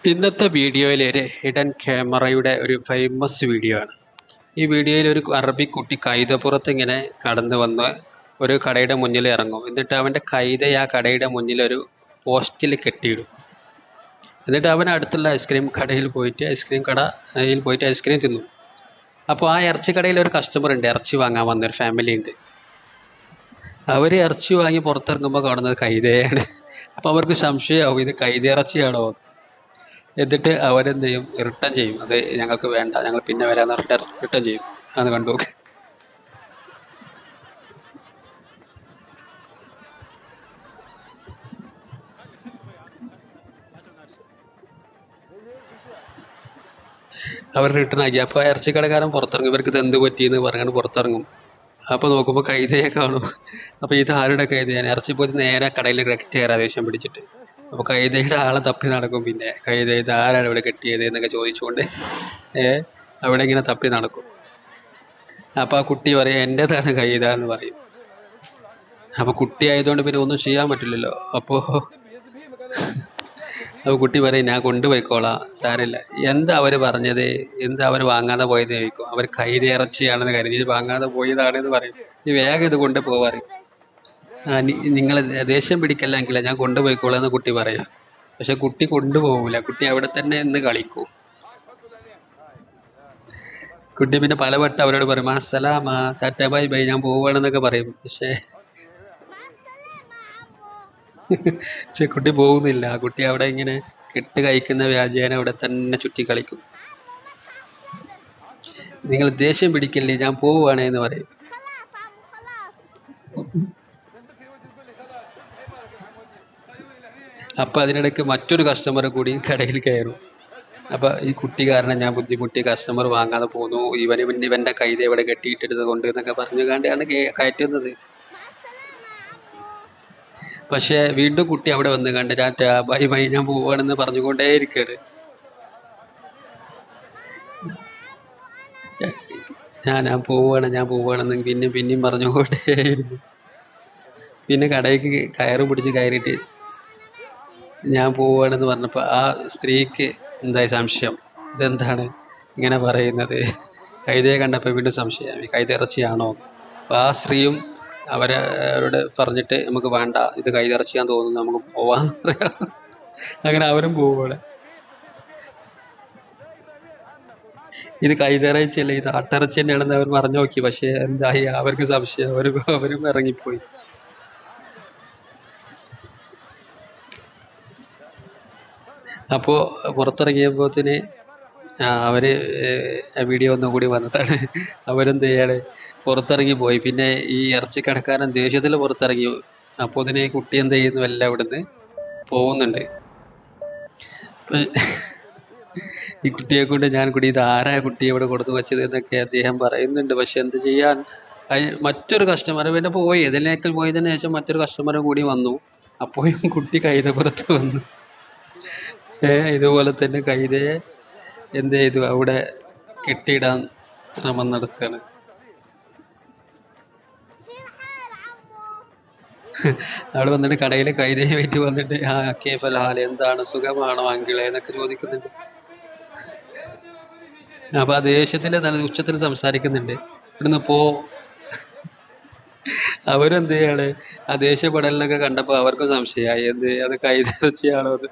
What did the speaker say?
ഇന്നത്തെ വീഡിയോയിൽ ഒരു ഹിഡൻ ക്യാമറയുടെ ഒരു ഫേമസ് വീഡിയോ ആണ്. ഈ വീഡിയോയിൽ ഒരു അറബി കുട്ടി കൈതപ്പുറത്ത് ഇങ്ങനെ കടന്നു വന്ന് ഒരു കടയുടെ മുന്നിൽ ഇറങ്ങും. എന്നിട്ട് അവൻ്റെ കൈതയെ ആ കടയുടെ മുന്നിൽ ഒരു പോസ്റ്റിൽ കെട്ടിയിടും. എന്നിട്ട് അവൻ അടുത്തുള്ള ഐസ്ക്രീം കടയിൽ പോയിട്ട് ഐസ്ക്രീം തിന്നും. അപ്പോൾ ആ ഇറച്ചി കടയിൽ ഒരു കസ്റ്റമർ ഉണ്ട്, ഇറച്ചി വാങ്ങാൻ വന്നൊരു ഫാമിലി ഉണ്ട്. അവർ ഇറച്ചി വാങ്ങി പുറത്തിറങ്ങുമ്പോൾ കാണുന്നത് കൈതയാണ്. അപ്പോൾ അവർക്ക് സംശയമാവും, ഇത് കൈത ഇറച്ചിയാണോ. എന്നിട്ട് അവരെന്ത് ചെയ്യും, റിട്ടേൺ ചെയ്യും. അത് ഞങ്ങൾക്ക് വേണ്ട, ഞങ്ങൾ പിന്നെ വരാമെന്ന് പറഞ്ഞിട്ട് റിട്ടേൺ ചെയ്യും. അതൊന്ന് കണ്ടു നോക്ക്. അവർ റിട്ടേൺ ആക്കി. അപ്പോൾ ഇറച്ചിക്കടക്കാരൻ പുറത്തിറങ്ങും, ഇവർക്ക് ഇത് എന്ത് പറ്റിയെന്ന് പറഞ്ഞാൽ പുറത്തിറങ്ങും. അപ്പോൾ നോക്കുമ്പോൾ കൈതയെ കാണും. അപ്പോൾ ഇത് ആരുടെ കൈതയാണ്? ഇറച്ചി പോയിട്ട് നേരെ കടയിൽ കയറാൻ ദേഷ്യം പിടിച്ചിട്ട്. അപ്പോൾ കൈതയുടെ ആളെ തപ്പി നടക്കും. പിന്നെ കൈത ഇത് ആരാണ് ഇവിടെ കെട്ടിയത് എന്നൊക്കെ ചോദിച്ചുകൊണ്ട് അവിടെ ഇങ്ങനെ തപ്പി നടക്കും. അപ്പോൾ ആ കുട്ടി പറയും, എൻ്റെതാണ് കൈത എന്ന് പറയും. അപ്പോൾ കുട്ടി ആയതുകൊണ്ട് പിന്നെ ഒന്നും ചെയ്യാൻ പറ്റില്ലല്ലോ. അപ്പോൾ കുട്ടി പറയും, ഞാൻ കൊണ്ടുപോയിക്കോളാം, സാരമില്ല. എന്താ അവർ പറഞ്ഞത്, എന്താ അവർ വാങ്ങാതെ പോയത് ചോദിക്കും. അവർ കൈത ഇറച്ചിയാണെന്ന് കരുതി വാങ്ങാതെ പോയതാണെന്ന് പറയും. നീ വേഗം ഇത് കൊണ്ടുപോകാറ്, നിങ്ങൾ ദേഷ്യം പിടിക്കല്ലെങ്കിൽ ഞാൻ കൊണ്ടുപോയിക്കോളാം എന്ന് കുട്ടി പറയും. പക്ഷെ കുട്ടി കൊണ്ടുപോകില്ല. കുട്ടി അവിടെ തന്നെ നിന്ന് കളിക്കും. കുട്ടി പിന്നെ പലവട്ടം അവരോട് പറയും, അസ്സലാമ, ടാറ്റ, ബൈ ബൈ, ഞാൻ പോവുകയാണെന്നൊക്കെ പറയും. പക്ഷെ കുട്ടി പോകുന്നില്ല. കുട്ടി അവിടെ ഇങ്ങനെ കെട്ട് കഴിക്കുന്ന വ്യാജേന അവിടെ തന്നെ ചുറ്റി കളിക്കും. നിങ്ങൾ ദേഷ്യം പിടിക്കല്ലേ, ഞാൻ പോവുകയാണെ എന്ന് പറയും. അപ്പൊ അതിനിടയ്ക്ക് മറ്റൊരു കസ്റ്റമർ കൂടി കടയിൽ കയറും. അപ്പൊ ഈ കുട്ടി കാരണം ഞാൻ ബുദ്ധിമുട്ടി, കസ്റ്റമർ വാങ്ങാതെ പോന്നു, ഇവന്റെ കൈത ഇവിടെ കെട്ടിയിട്ടിരുന്നത് കൊണ്ട് എന്നൊക്കെ പറഞ്ഞു കണ്ടാണ് കയറ്റുന്നത്. പക്ഷെ വീണ്ടും കുട്ടി അവിടെ വന്ന് കണ്ട് ടാറ്റ ബൈ ബൈ, ഞാൻ പോവാണെന്ന് പറഞ്ഞുകൊണ്ടേയിരിക്കുകയാണ്. ഞാൻ പോവാണെന്ന് പിന്നെയും പറഞ്ഞുകൊണ്ടേയിരുന്നു. പിന്നെ കടയ്ക്ക് പിടിച്ച് കയറിയിട്ട് ഞാൻ പോവാണെന്ന് പറഞ്ഞപ്പോൾ ആ സ്ത്രീക്ക് എന്തായി സംശയം, ഇതെന്താണ് ഇങ്ങനെ പറയുന്നത്. കൈതയെ കണ്ടപ്പോൾ വീണ്ടും സംശയം, കൈത ഇറച്ചിയാണോ. അപ്പോൾ ആ സ്ത്രീയും അവരോട് പറഞ്ഞിട്ട്, നമുക്ക് വേണ്ട, ഇത് കൈതിറച്ചിയാൻ തോന്നുന്നു, നമുക്ക് പോവാന്ന് പറയാം. അങ്ങനെ അവരും പോവുകയാണ്. ഇത് കൈതിറച്ചിയല്ല, ഇത് ആട്ടിറച്ചി തന്നെയാണെന്ന് അവർ പറഞ്ഞു നോക്കി. പക്ഷെ എന്തായി, അവർക്ക് സംശയം, അവരും ഇറങ്ങിപ്പോയി. അപ്പോൾ പുറത്തിറങ്ങിയപ്പോത്തിന് അവര് വീഡിയോ ഒന്നും കൂടി വന്നതാണ്. അവരെന്ത് ചെയ്യാണ്, പുറത്തിറങ്ങി പോയി. പിന്നെ ഈ ഇറച്ചിക്കടക്കാരൻ ദേഷ്യത്തിൽ പുറത്തിറങ്ങി. അപ്പോൾ ഇതിനെ കുട്ടി എന്ത് ചെയ്യുന്നു, എല്ലാം ഇവിടുന്ന് പോകുന്നുണ്ട്. ഈ കുട്ടിയെ കൊണ്ട് ഞാൻ കൂടി, ഇത് ആരാ കുട്ടി ഇവിടെ കൊടുത്തു വെച്ചത് എന്നൊക്കെ അദ്ദേഹം പറയുന്നുണ്ട്. പക്ഷെ എന്ത് ചെയ്യാൻ, മറ്റൊരു കസ്റ്റമർ പിന്നെ പോയി. ഇതിനേക്കാൾ പോയതിനു ശേഷം മറ്റൊരു കസ്റ്റമർ കൂടി വന്നു. അപ്പോഴും കുട്ടി കൈതപ്പുറത്ത് വന്നു. ഇതുപോലെ തന്നെ കൈതയെ എന്ത് ചെയ്തു, അവിടെ കെട്ടിയിടാൻ ശ്രമം നടത്തുകയാണ്. അവിടെ വന്നിട്ട് കടയിൽ കൈതയെ വെയിറ്റ് വന്നിട്ട്, കേഫൽ ഹാൽ, എന്താണ്, സുഖമാണോ അങ്കിളെ എന്നൊക്കെ ചോദിക്കുന്നുണ്ട്. അപ്പൊ ആ ദേഷ്യത്തിന്റെ നല്ല ഉച്ചത്തിൽ സംസാരിക്കുന്നുണ്ട്. ഇവിടുന്ന് പോ. അവരെന്ത് ചെയ്യാണ്, ആ ദേഷ്യപ്പെടലിനൊക്കെ കണ്ടപ്പോ അവർക്കും സംശയമായി, എന്ത് അത് കൈതറച്ചിയാണോ അത്.